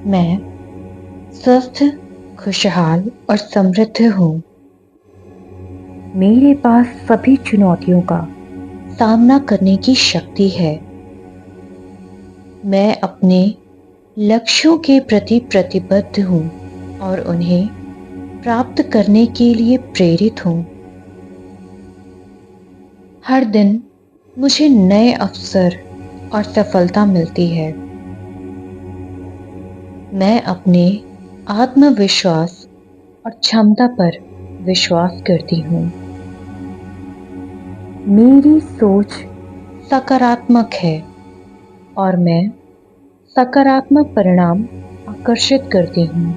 मैं स्वस्थ, खुशहाल और समृद्ध हूँ। मेरे पास सभी चुनौतियों का सामना करने की शक्ति है। मैं अपने लक्ष्यों के प्रति प्रतिबद्ध हूँ और उन्हें प्राप्त करने के लिए प्रेरित हूँ। हर दिन मुझे नए अवसर और सफलता मिलती है। मैं अपने आत्मविश्वास और क्षमता पर विश्वास करती हूँ। मेरी सोच सकारात्मक है और मैं सकारात्मक परिणाम आकर्षित करती हूँ।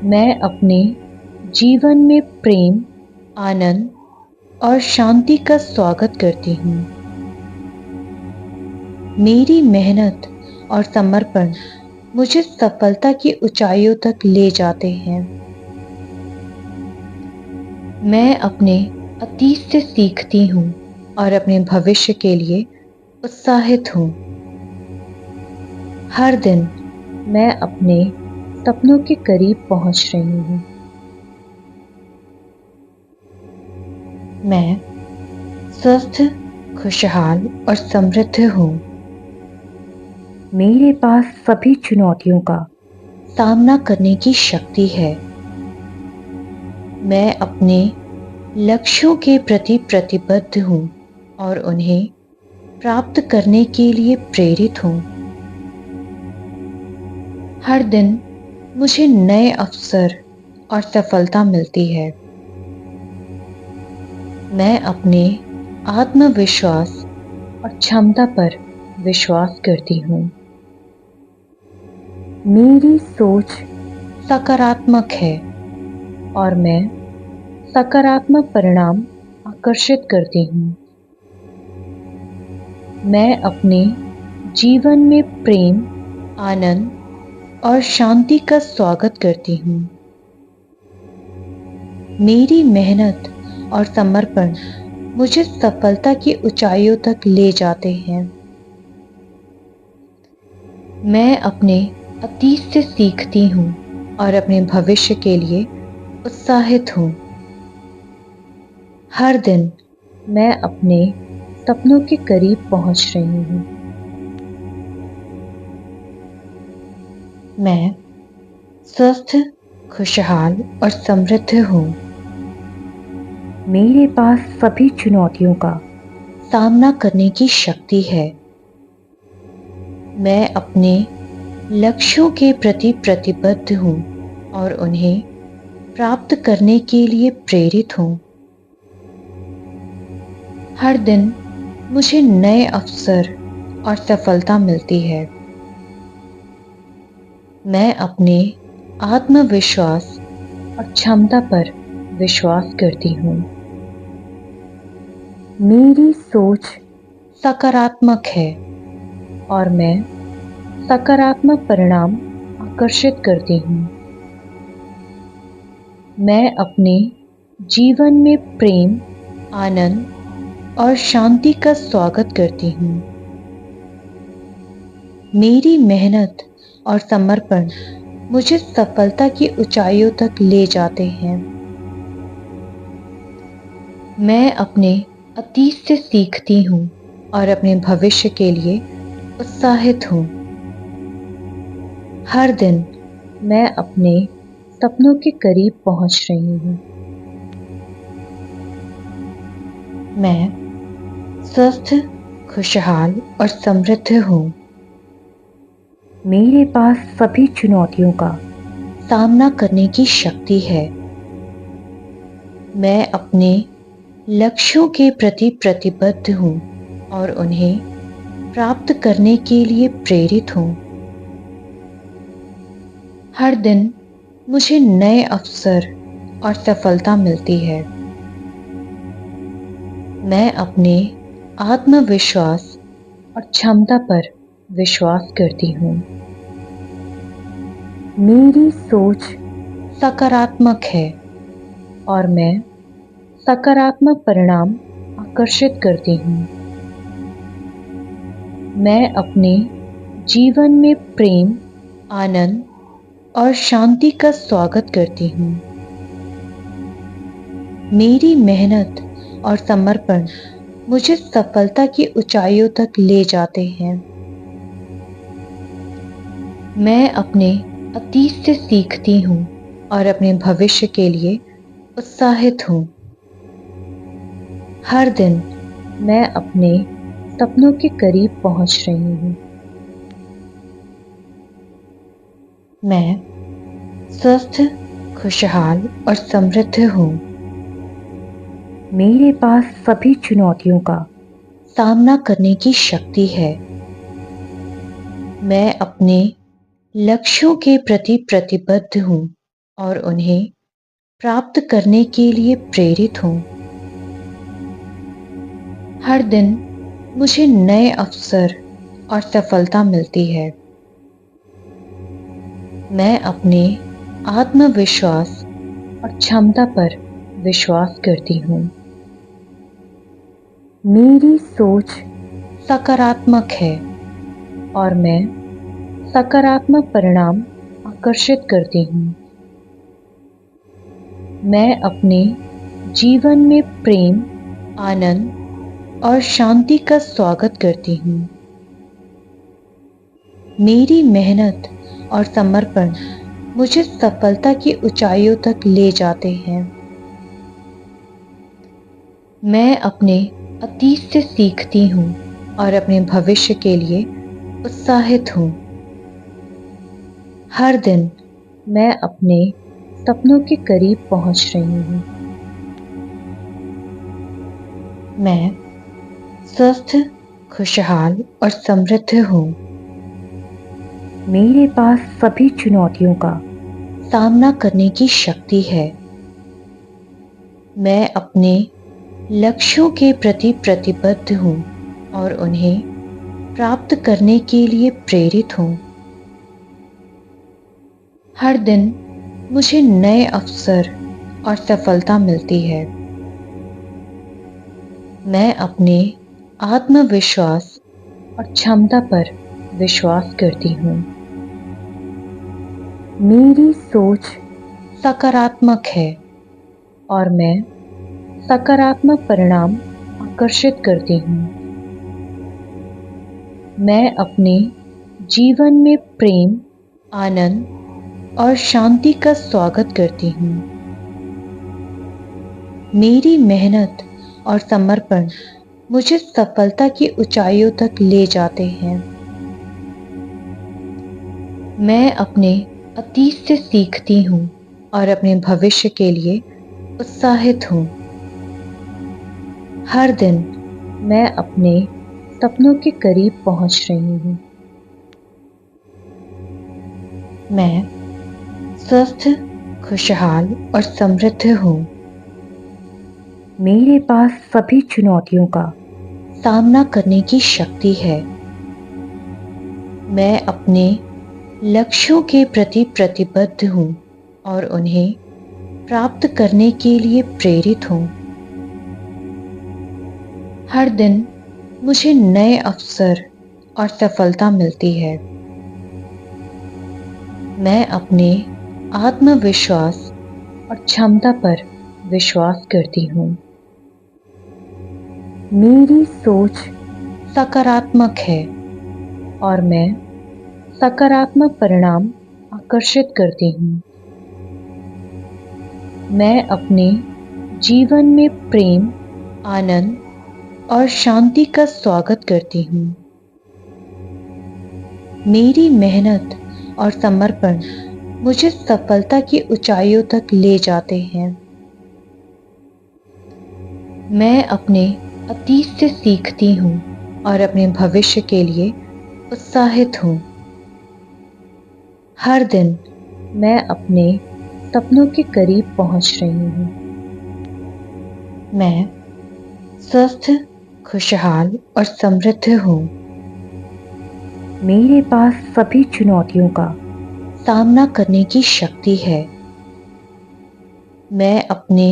मैं अपने जीवन में प्रेम, आनंद और शांति का स्वागत करती हूँ। मेरी मेहनत और समर्पण मुझे सफलता की ऊंचाइयों तक ले जाते हैं। मैं अपने अतीत से सीखती हूँ और अपने भविष्य के लिए उत्साहित हूँ। हर दिन मैं अपने सपनों के करीब पहुँच रही हूँ। मैं स्वस्थ, खुशहाल और समृद्ध हूँ। मेरे पास सभी चुनौतियों का सामना करने की शक्ति है। मैं अपने लक्ष्यों के प्रति प्रतिबद्ध हूँ और उन्हें प्राप्त करने के लिए प्रेरित हूँ। हर दिन मुझे नए अवसर और सफलता मिलती है। मैं अपने आत्मविश्वास और क्षमता पर विश्वास करती हूँ। मेरी सोच सकारात्मक है और मैं सकारात्मक परिणाम आकर्षित करती हूँ। मैं अपने जीवन में प्रेम, आनंद और शांति का स्वागत करती हूँ। मेरी मेहनत और समर्पण मुझे सफलता की ऊंचाइयों तक ले जाते हैं। मैं अपने अतीत से सीखती हूँ और अपने भविष्य के लिए उत्साहित हूँ। हर दिन मैं अपने सपनों के करीब पहुँच रही हूँ। मैं स्वस्थ, खुशहाल और समृद्ध हूँ। मेरे पास सभी चुनौतियों का सामना करने की शक्ति है। मैं अपने लक्ष्यों के प्रति प्रतिबद्ध हूँ और उन्हें प्राप्त करने के लिए प्रेरित हूँ। हर दिन मुझे नए अवसर और सफलता मिलती है। मैं अपने आत्मविश्वास और क्षमता पर विश्वास करती हूँ। मेरी सोच सकारात्मक है और मैं सकारात्मक परिणाम आकर्षित करती हूँ। मैं अपने जीवन में प्रेम, आनंद और शांति का स्वागत करती हूँ। मेरी मेहनत और समर्पण मुझे सफलता की ऊंचाइयों तक ले जाते हैं। मैं अपने अतीत से सीखती हूँ और अपने भविष्य के लिए उत्साहित हूँ। हर दिन मैं अपने सपनों के करीब पहुँच रही हूँ। मैं स्वस्थ, खुशहाल और समृद्ध हूँ। मेरे पास सभी चुनौतियों का सामना करने की शक्ति है। मैं अपने लक्ष्यों के प्रति प्रतिबद्ध हूँ और उन्हें प्राप्त करने के लिए प्रेरित हूँ। हर दिन मुझे नए अवसर और सफलता मिलती है। मैं अपने आत्मविश्वास और क्षमता पर विश्वास करती हूँ। मेरी सोच सकारात्मक है और मैं सकारात्मक परिणाम आकर्षित करती हूँ। मैं अपने जीवन में प्रेम, आनंद और शांति का स्वागत करती हूँ। मेरी मेहनत और समर्पण मुझे सफलता की ऊंचाइयों तक ले जाते हैं। मैं अपने अतीत से सीखती हूँ और अपने भविष्य के लिए उत्साहित हूँ। हर दिन मैं अपने सपनों के करीब पहुँच रही हूँ। मैं स्वस्थ, खुशहाल और समृद्ध हूँ। मेरे पास सभी चुनौतियों का सामना करने की शक्ति है। मैं अपने लक्ष्यों के प्रति प्रतिबद्ध हूँ और उन्हें प्राप्त करने के लिए प्रेरित हूँ। हर दिन मुझे नए अवसर और सफलता मिलती है। मैं अपने आत्मविश्वास और क्षमता पर विश्वास करती हूँ। मेरी सोच सकारात्मक है और मैं सकारात्मक परिणाम आकर्षित करती हूँ। मैं अपने जीवन में प्रेम, आनंद और शांति का स्वागत करती हूँ। मेरी मेहनत और समर्पण मुझे सफलता की ऊंचाइयों तक ले जाते हैं। मैं अपने अतीत से सीखती हूँ और अपने भविष्य के लिए उत्साहित हूँ। हर दिन मैं अपने सपनों के करीब पहुँच रही हूँ। मैं स्वस्थ, खुशहाल और समृद्ध हूँ। मेरे पास सभी चुनौतियों का सामना करने की शक्ति है। मैं अपने लक्ष्यों के प्रति प्रतिबद्ध हूँ और उन्हें प्राप्त करने के लिए प्रेरित हूँ। हर दिन मुझे नए अवसर और सफलता मिलती है। मैं अपने आत्मविश्वास और क्षमता पर विश्वास करती हूँ। मेरी सोच सकारात्मक है और मैं सकारात्मक परिणाम आकर्षित करती हूँ। मैं अपने जीवन में प्रेम, आनंद और शांति का स्वागत करती हूँ। मेरी मेहनत और समर्पण मुझे सफलता की ऊंचाइयों तक ले जाते हैं। मैं अपने अतीत से सीखती हूँ और अपने भविष्य के लिए उत्साहित हूँ। हर दिन मैं अपने सपनों के करीब पहुँच रही हूँ। मैं स्वस्थ, खुशहाल और समृद्ध हूँ। मेरे पास सभी चुनौतियों का सामना करने की शक्ति है। मैं अपने लक्ष्यों के प्रति प्रतिबद्ध हूँ और उन्हें प्राप्त करने के लिए प्रेरित हूँ। हर दिन मुझे नए अवसर और सफलता मिलती है। मैं अपने आत्मविश्वास और क्षमता पर विश्वास करती हूँ। मेरी सोच सकारात्मक है और मैं सकारात्मक परिणाम आकर्षित करती हूँ। मैं अपने जीवन में प्रेम, आनंद और शांति का स्वागत करती हूँ। मेरी मेहनत और समर्पण मुझे सफलता की ऊंचाइयों तक ले जाते हैं। मैं अपने अतीत से सीखती हूँ और अपने भविष्य के लिए उत्साहित हूँ। हर दिन मैं अपने सपनों के करीब पहुँच रही हूँ। मैं स्वस्थ, खुशहाल और समृद्ध हूँ। मेरे पास सभी चुनौतियों का सामना करने की शक्ति है। मैं अपने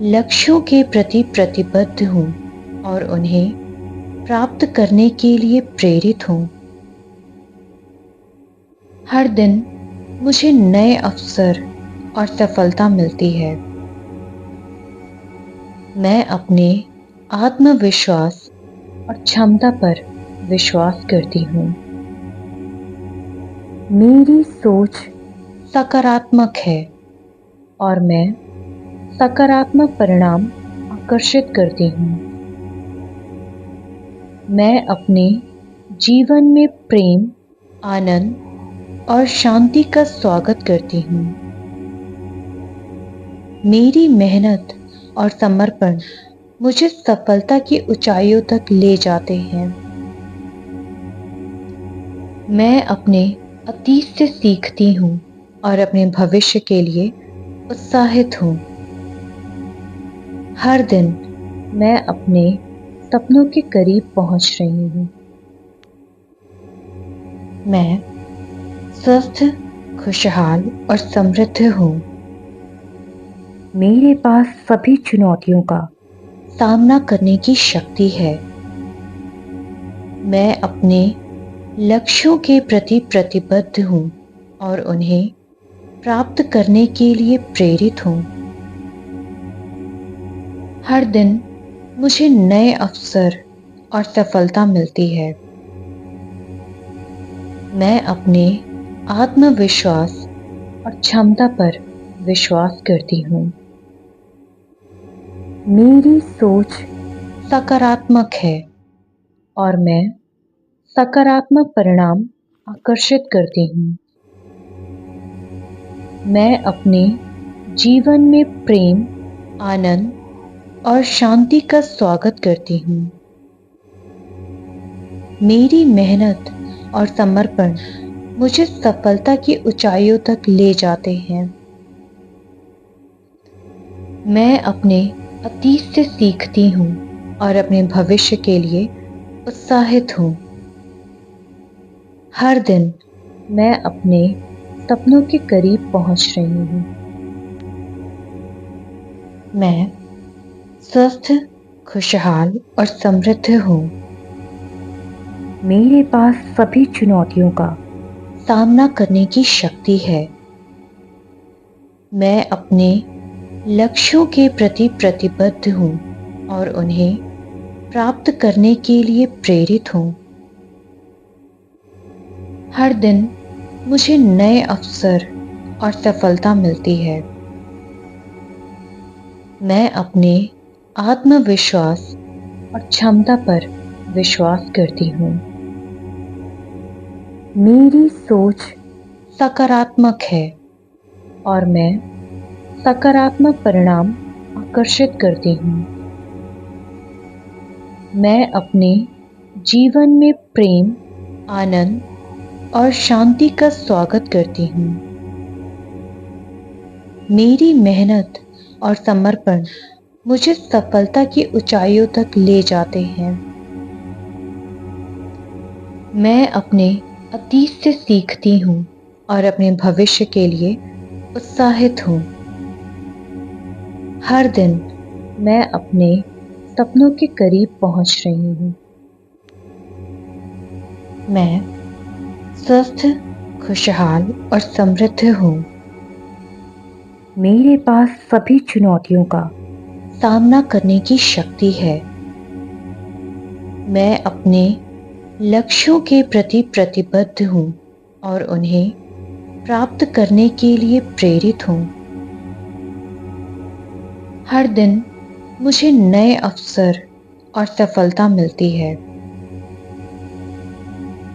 लक्ष्यों के प्रति प्रतिबद्ध हूँ और उन्हें प्राप्त करने के लिए प्रेरित हूँ। हर दिन मुझे नए अवसर और सफलता मिलती है। मैं अपने आत्मविश्वास और क्षमता पर विश्वास करती हूँ। मेरी सोच सकारात्मक है और मैं सकारात्मक परिणाम आकर्षित करती हूँ। मैं अपने जीवन में प्रेम, आनंद और शांति का स्वागत करती हूँ। मेरी मेहनत और समर्पण मुझे सफलता की ऊंचाइयों तक ले जाते हैं। मैं अपने अतीत से सीखती हूँ और अपने भविष्य के लिए उत्साहित हूँ। हर दिन मैं अपने सपनों के करीब पहुँच रही हूँ। मैं स्वस्थ, खुशहाल और समृद्ध हूँ। मेरे पास सभी चुनौतियों का सामना करने की शक्ति है। मैं अपने लक्ष्यों के प्रति प्रतिबद्ध हूँ और उन्हें प्राप्त करने के लिए प्रेरित हूँ। हर दिन मुझे नए अवसर और सफलता मिलती है। मैं अपने आत्मविश्वास और क्षमता पर विश्वास करती हूँ। मेरी सोच सकारात्मक है और मैं सकारात्मक परिणाम आकर्षित करती हूँ। मैं अपने जीवन में प्रेम, आनंद और शांति का स्वागत करती हूँ। मेरी मेहनत और समर्पण मुझे सफलता की ऊंचाइयों तक ले जाते हैं। मैं अपने अतीत से सीखती हूँ और अपने भविष्य के लिए उत्साहित हूँ। हर दिन मैं अपने सपनों के करीब पहुँच रही हूँ। मैं स्वस्थ, खुशहाल और समृद्ध हूँ। मेरे पास सभी चुनौतियों का सामना करने की शक्ति है। मैं अपने लक्ष्यों के प्रति प्रतिबद्ध हूँ और उन्हें प्राप्त करने के लिए प्रेरित हूँ। हर दिन मुझे नए अवसर और सफलता मिलती है। मैं अपने आत्मविश्वास और क्षमता पर विश्वास करती हूँ। मेरी सोच सकारात्मक है और मैं सकारात्मक परिणाम आकर्षित करती हूँ। मैं अपने जीवन में प्रेम, आनंद और शांति का स्वागत करती हूँ। मेरी मेहनत और समर्पण मुझे सफलता की ऊंचाइयों तक ले जाते हैं। मैं अपने अतीत से सीखती हूँ और अपने भविष्य के लिए उत्साहित हूँ। हर दिन मैं अपने सपनों के करीब पहुँच रही हूँ। मैं स्वस्थ, खुशहाल और समृद्ध हूँ। मेरे पास सभी चुनौतियों का सामना करने की शक्ति है। मैं अपने लक्ष्यों के प्रति प्रतिबद्ध हूँ और उन्हें प्राप्त करने के लिए प्रेरित हूँ। हर दिन मुझे नए अवसर और सफलता मिलती है।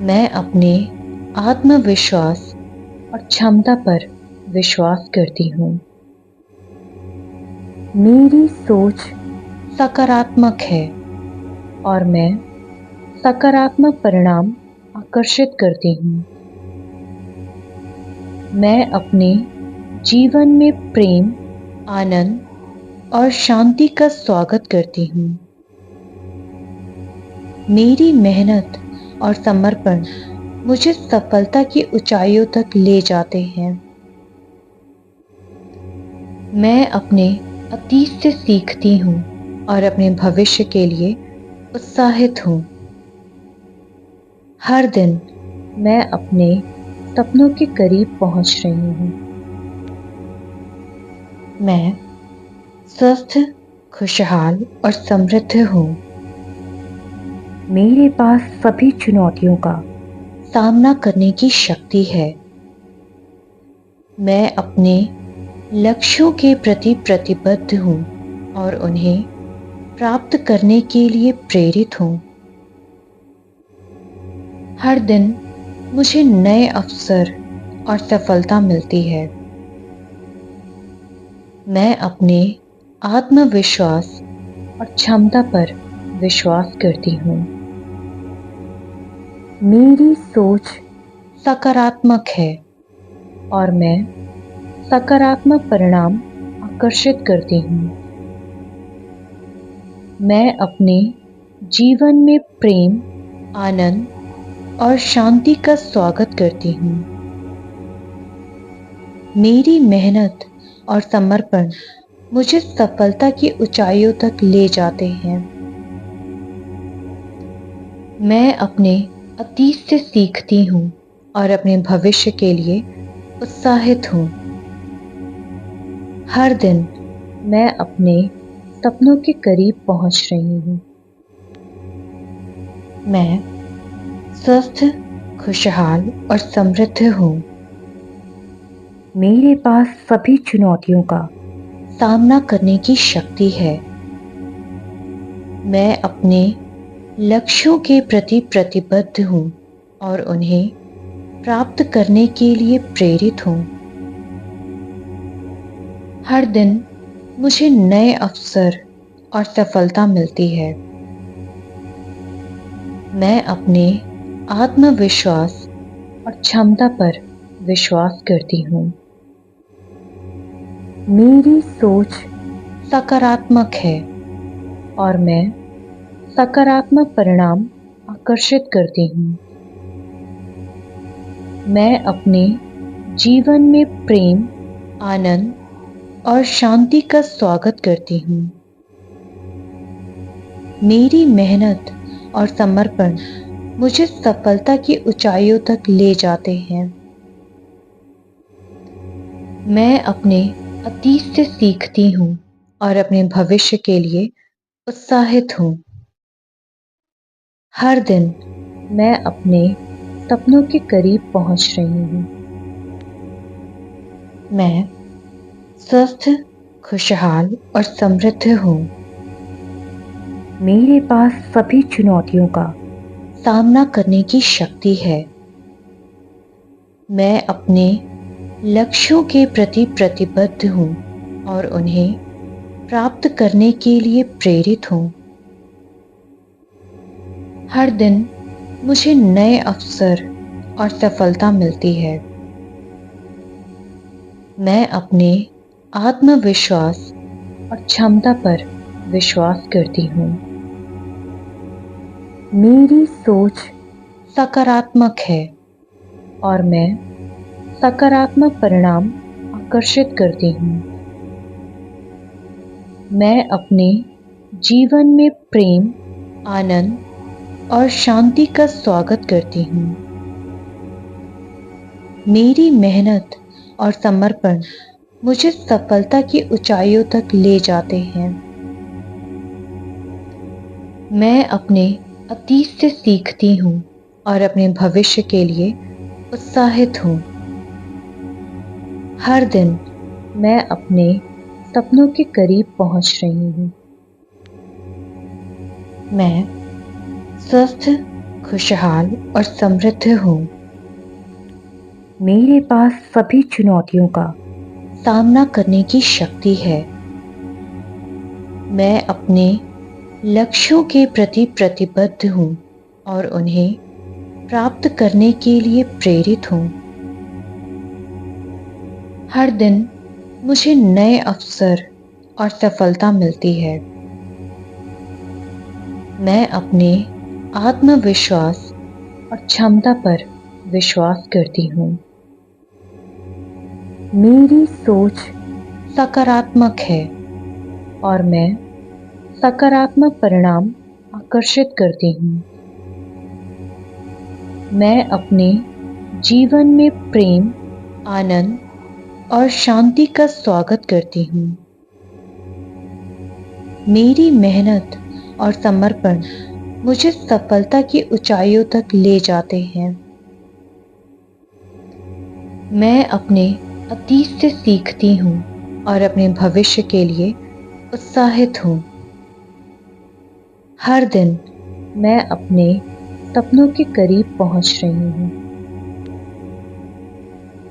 मैं अपने आत्मविश्वास और क्षमता पर विश्वास करती हूँ। मेरी सोच सकारात्मक है और मैं सकारात्मक परिणाम आकर्षित करती हूँ। मैं अपने जीवन में प्रेम, आनंद और शांति का स्वागत करती हूँ। मेरी मेहनत और समर्पण मुझे सफलता की ऊंचाइयों तक ले जाते हैं। मैं अपने अतीत से सीखती हूँ और अपने भविष्य के लिए उत्साहित हूँ। हर दिन मैं अपने सपनों के करीब पहुंच रही हूँ। मैं स्वस्थ, खुशहाल और समृद्ध हूँ। मेरे पास सभी चुनौतियों का सामना करने की शक्ति है। मैं अपने लक्ष्यों के प्रति प्रतिबद्ध हूँ और उन्हें प्राप्त करने के लिए प्रेरित हूँ। हर दिन मुझे नए अवसर और सफलता मिलती है। मैं अपने आत्मविश्वास और क्षमता पर विश्वास करती हूँ। मेरी सोच सकारात्मक है और मैं सकारात्मक परिणाम आकर्षित करती हूँ। मैं अपने जीवन में प्रेम, आनंद और शांति का स्वागत करती हूँ। मेरी मेहनत और समर्पण मुझे सफलता की ऊंचाइयों तक ले जाते हैं। मैं अपने अतीत से सीखती हूँ और अपने भविष्य के लिए उत्साहित हूँ। हर दिन मैं अपने सपनों के करीब पहुंच रही हूँ। मैं स्वस्थ, खुशहाल और समृद्ध हूँ। मेरे पास सभी चुनौतियों का सामना करने की शक्ति है। मैं अपने लक्ष्यों के प्रति प्रतिबद्ध हूँ और उन्हें प्राप्त करने के लिए प्रेरित हूँ। हर दिन मुझे नए अवसर और सफलता मिलती है। मैं अपने आत्मविश्वास और क्षमता पर विश्वास करती हूँ। मेरी सोच सकारात्मक है और मैं सकारात्मक परिणाम आकर्षित करती हूँ। मैं अपने जीवन में प्रेम, आनंद और शांति का स्वागत करती हूँ। मेरी मेहनत और समर्पण मुझे सफलता की ऊंचाइयों तक ले जाते हैं। मैं अपने अतीत से सीखती हूँ और अपने भविष्य के लिए उत्साहित हूँ। हर दिन मैं अपने सपनों के करीब पहुंच रही हूँ। मैं स्वस्थ, खुशहाल और समृद्ध हूँ। मेरे पास सभी चुनौतियों का सामना करने की शक्ति है। मैं अपने लक्ष्यों के प्रति प्रतिबद्ध हूँ और उन्हें प्राप्त करने के लिए प्रेरित हूँ। हर दिन मुझे नए अवसर और सफलता मिलती है। मैं अपने आत्मविश्वास और क्षमता पर विश्वास करती हूँ। मेरी सोच सकारात्मक है और मैं सकारात्मक परिणाम आकर्षित करती हूँ। मैं अपने जीवन में प्रेम, आनंद और शांति का स्वागत करती हूँ। मेरी मेहनत और समर्पण मुझे सफलता की ऊंचाइयों तक ले जाते हैं। मैं अपने अतीत से सीखती हूँ और अपने भविष्य के लिए उत्साहित हूँ। हर दिन मैं अपने सपनों के करीब पहुंच रही हूँ। मैं स्वस्थ, खुशहाल और समृद्ध हूँ। मेरे पास सभी चुनौतियों का सामना करने की शक्ति है। मैं अपने लक्ष्यों के प्रति प्रतिबद्ध हूँ और उन्हें प्राप्त करने के लिए प्रेरित हूँ। हर दिन मुझे नए अवसर और सफलता मिलती है। मैं अपने आत्मविश्वास और क्षमता पर विश्वास करती हूँ। मेरी सोच सकारात्मक है और मैं सकारात्मक परिणाम आकर्षित करती हूँ। मैं अपने जीवन में प्रेम, आनंद और शांति का स्वागत करती हूँ। मेरी मेहनत और समर्पण मुझे सफलता की ऊंचाइयों तक ले जाते हैं। मैं अपने अतीत से सीखती हूँ और अपने भविष्य के लिए उत्साहित हूँ। हर दिन मैं अपने सपनों के करीब पहुँच रही हूँ।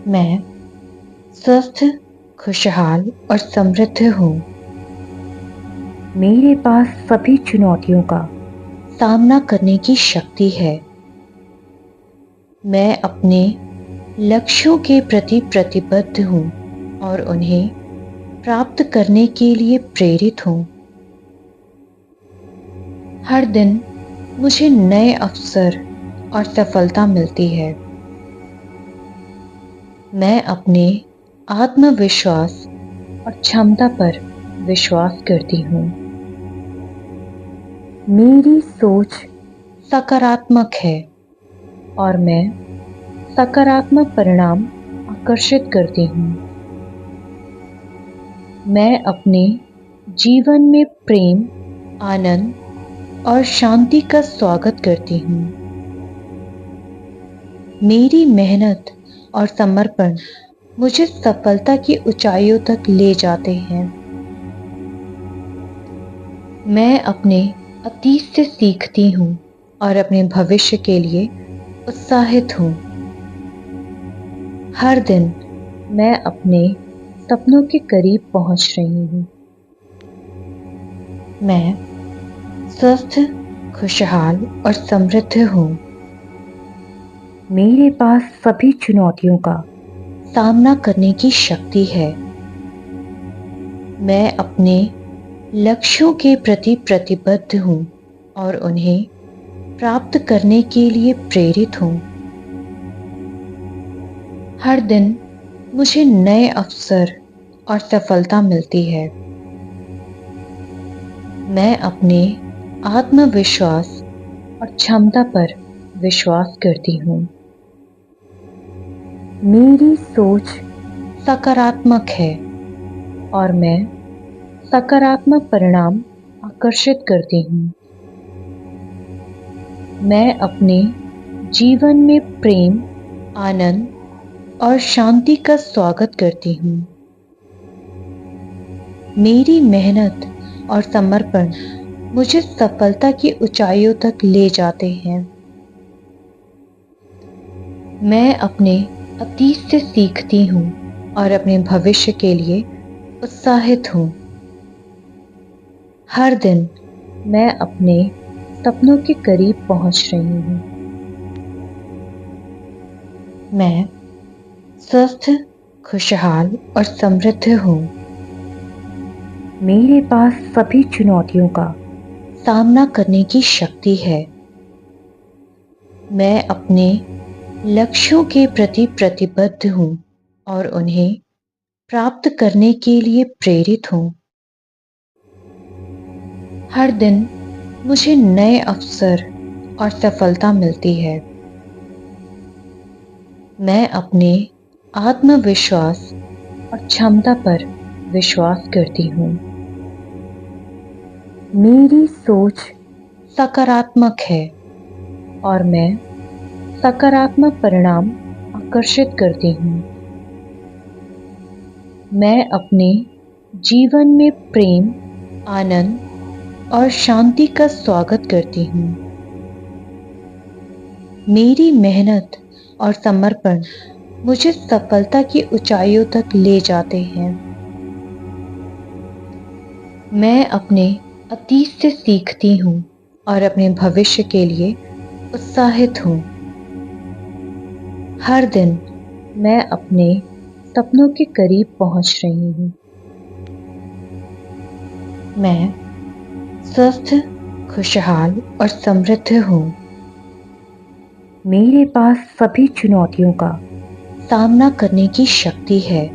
मैं स्वस्थ, खुशहाल और समृद्ध हूँ। मेरे पास सभी चुनौतियों का सामना करने की शक्ति है। मैं अपने लक्ष्यों के प्रति प्रतिबद्ध हूँ और उन्हें प्राप्त करने के लिए प्रेरित हूँ। हर दिन मुझे नए अवसर और सफलता मिलती है। मैं अपने आत्मविश्वास और क्षमता पर विश्वास करती हूँ। मेरी सोच सकारात्मक है और मैं सकारात्मक परिणाम आकर्षित करती हूँ। मैं अपने जीवन में प्रेम, आनंद और शांति का स्वागत करती हूँ। मेरी मेहनत और समर्पण मुझे सफलता की ऊंचाइयों तक ले जाते हैं। मैं अपने अतीत से सीखती हूँ और अपने भविष्य के लिए उत्साहित हूँ। हर दिन मैं अपने सपनों के करीब पहुँच रही हूँ। मैं स्वस्थ, खुशहाल और समृद्ध हूँ। मेरे पास सभी चुनौतियों का सामना करने की शक्ति है। मैं अपने लक्ष्यों के प्रति प्रतिबद्ध हूँ और उन्हें प्राप्त करने के लिए प्रेरित हूँ। हर दिन मुझे नए अवसर और सफलता मिलती है। मैं अपने आत्मविश्वास और क्षमता पर विश्वास करती हूँ। मेरी सोच सकारात्मक है और मैं सकारात्मक परिणाम आकर्षित करती हूँ। मैं अपने जीवन में प्रेम, आनंद और शांति का स्वागत करती हूँ। मेरी मेहनत और समर्पण मुझे सफलता की ऊंचाइयों तक ले जाते हैं। मैं अपने अतीत से सीखती हूँ और अपने भविष्य के लिए उत्साहित हूँ। हर दिन मैं अपने सपनों के करीब पहुँच रही हूँ। मैं स्वस्थ, खुशहाल और समृद्ध हूँ। मेरे पास सभी चुनौतियों का सामना करने की शक्ति है। मैं अपने लक्ष्यों के प्रति प्रतिबद्ध हूँ और उन्हें प्राप्त करने के लिए प्रेरित हूँ। हर दिन मुझे नए अवसर और सफलता मिलती है। मैं अपने आत्मविश्वास और क्षमता पर विश्वास करती हूँ। मेरी सोच सकारात्मक है और मैं सकारात्मक परिणाम आकर्षित करती हूँ। मैं अपने जीवन में प्रेम, आनंद और शांति का स्वागत करती हूँ। मेरी मेहनत और समर्पण मुझे सफलता की ऊंचाइयों तक ले जाते हैं। मैं अपने अतीत से सीखती हूँ और अपने भविष्य के लिए उत्साहित हूँ। हर दिन मैं अपने सपनों के करीब पहुँच रही हूँ। मैं स्वस्थ, खुशहाल और समृद्ध हूँ। मेरे पास सभी चुनौतियों का सामना करने की शक्ति है।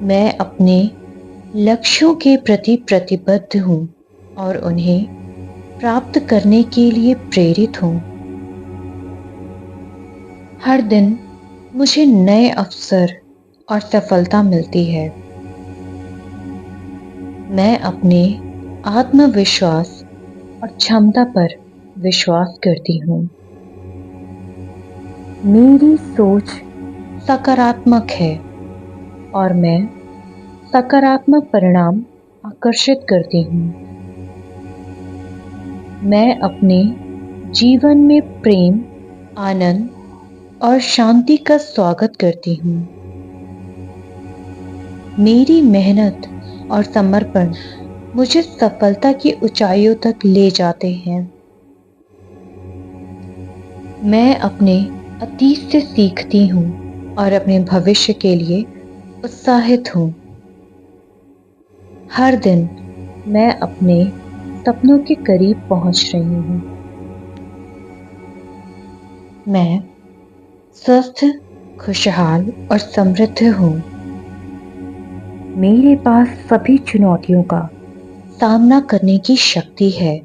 मैं अपने लक्ष्यों के प्रति प्रतिबद्ध हूँ और उन्हें प्राप्त करने के लिए प्रेरित हूँ। हर दिन मुझे नए अवसर और सफलता मिलती है। मैं अपने आत्मविश्वास और क्षमता पर विश्वास करती हूँ। मेरी सोच सकारात्मक है और मैं सकारात्मक परिणाम आकर्षित करती हूँ। मैं अपने जीवन में प्रेम, आनंद और शांति का स्वागत करती हूँ। मेरी मेहनत और समर्पण मुझे सफलता की ऊंचाइयों तक ले जाते हैं। मैं अपने अतीत से सीखती हूँ और अपने भविष्य के लिए उत्साहित हूँ। हर दिन मैं अपने सपनों के करीब पहुँच रही हूँ। मैं स्वस्थ, खुशहाल और समृद्ध हूँ। मेरे पास सभी चुनौतियों का सामना करने की शक्ति है।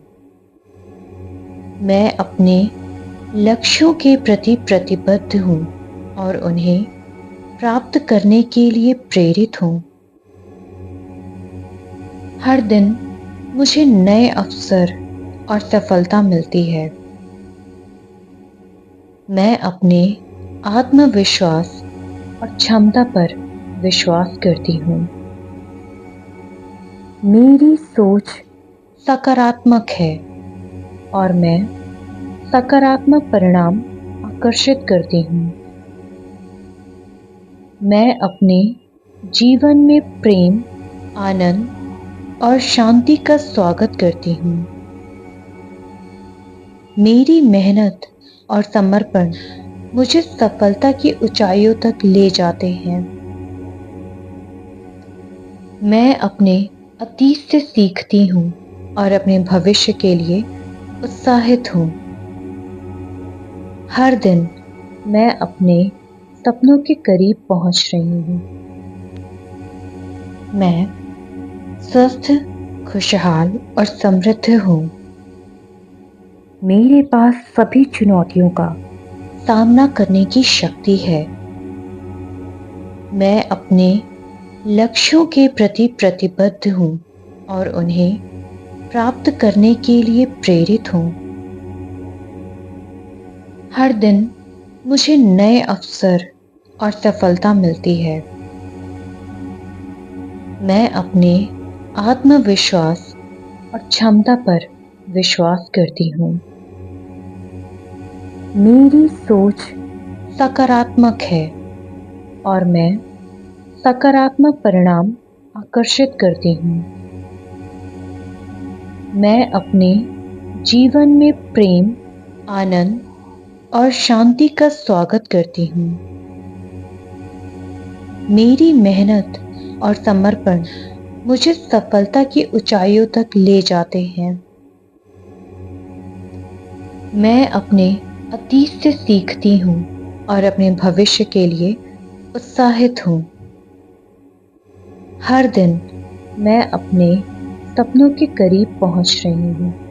मैं अपने लक्ष्यों के प्रति प्रतिबद्ध हूँ और उन्हें प्राप्त करने के लिए प्रेरित हूँ। हर दिन मुझे नए अवसर और सफलता मिलती है। मैं अपने आत्मविश्वास और क्षमता पर विश्वास करती हूँ। मेरी सोच सकारात्मक है और मैं सकारात्मक परिणाम आकर्षित करती हूँ। मैं अपने जीवन में प्रेम, आनंद और शांति का स्वागत करती हूँ। मेरी मेहनत और समर्पण मुझे सफलता की ऊंचाइयों तक ले जाते हैं। मैं अपने अतीत से सीखती हूँ और अपने भविष्य के लिए उत्साहित हूँ। हर दिन मैं अपने सपनों के करीब पहुँच रही हूँ। मैं स्वस्थ, खुशहाल और समृद्ध हूँ। मेरे पास सभी चुनौतियों का सामना करने की शक्ति है। मैं अपने लक्ष्यों के प्रति प्रतिबद्ध हूँ और उन्हें प्राप्त करने के लिए प्रेरित हूँ। हर दिन मुझे नए अवसर और सफलता मिलती है। मैं अपने आत्मविश्वास और क्षमता पर विश्वास करती हूँ। मेरी सोच सकारात्मक है और मैं सकारात्मक परिणाम आकर्षित करती हूँ। मैं अपने जीवन में प्रेम, आनंद और शांति का स्वागत करती हूँ। मेरी मेहनत और समर्पण मुझे सफलता की ऊंचाइयों तक ले जाते हैं। मैं अपने अतीत से सीखती हूँ और अपने भविष्य के लिए उत्साहित हूँ। हर दिन मैं अपने सपनों के करीब पहुँच रही हूँ।